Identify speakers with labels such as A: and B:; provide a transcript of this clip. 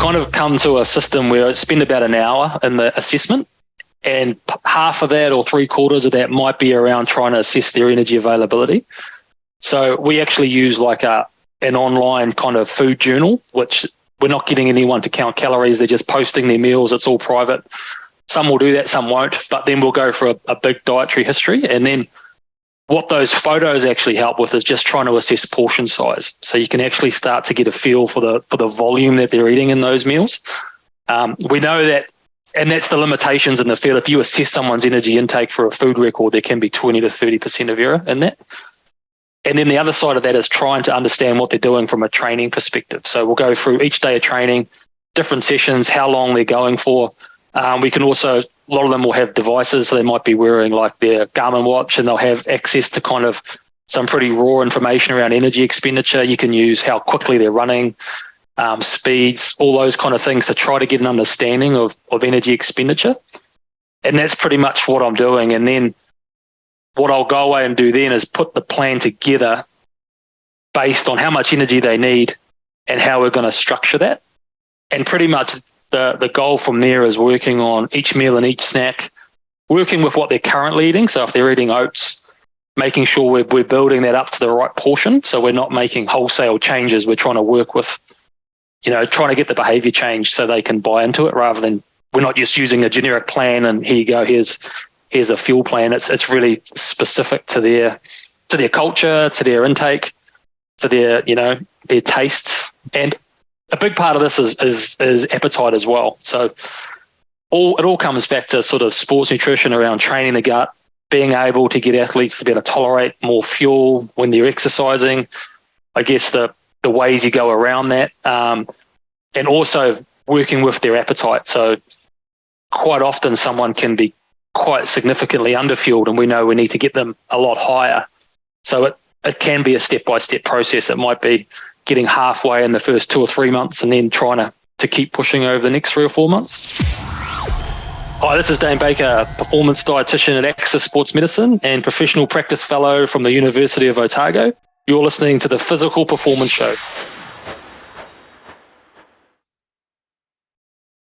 A: kind of come to a system where I spend about an hour in the assessment, and half of that or 3/4 of that might be around trying to assess their energy availability. So we actually use like an online kind of food journal, which we're not getting anyone to count calories. They're just posting their meals. It's all private. Some will do that, some won't. But then we'll go for a big dietary history. And then what those photos actually help with is just trying to assess portion size. So you can actually start to get a feel for the volume that they're eating in those meals. We know that, and that's the limitations in the field. If you assess someone's energy intake for a food record, there can be 20 to 30% of error in that. And then the other side of that is trying to understand what they're doing from a training perspective. So we'll go through each day of training, different sessions, how long they're going for. We can also, a lot of them will have devices. So they might be wearing like their Garmin watch, and they'll have access to kind of some pretty raw information around energy expenditure. You can use how quickly they're running, speeds, all those kind of things to try to get an understanding of energy expenditure. And that's pretty much what I'm doing. And then what I'll go away and do then is put the plan together based on how much energy they need and how we're going to structure that. And pretty much the goal from there is working on each meal and each snack, working with what they're currently eating. So if they're eating oats, making sure we're building that up to the right portion. So we're not making wholesale changes. We're trying to work with, trying to get the behavior change so they can buy into it, rather than we're not just using a generic plan and here you go, here's a fuel plan. It's really specific to their culture, to their intake, to their tastes. And a big part of this is appetite as well. So it all comes back to sort of sports nutrition around training the gut, being able to get athletes to be able to tolerate more fuel when they're exercising. I guess the ways you go around that, and also working with their appetite. So quite often someone can be quite significantly underfueled, and we know we need to get them a lot higher. So it can be a step-by-step process. It might be getting halfway in the first 2 or 3 months and then trying to keep pushing over the next 3 or 4 months. Hi, this is Dane Baker, performance dietitian at Axis Sports Medicine and professional practice fellow from the University of Otago. You're listening to the Physical Performance Show.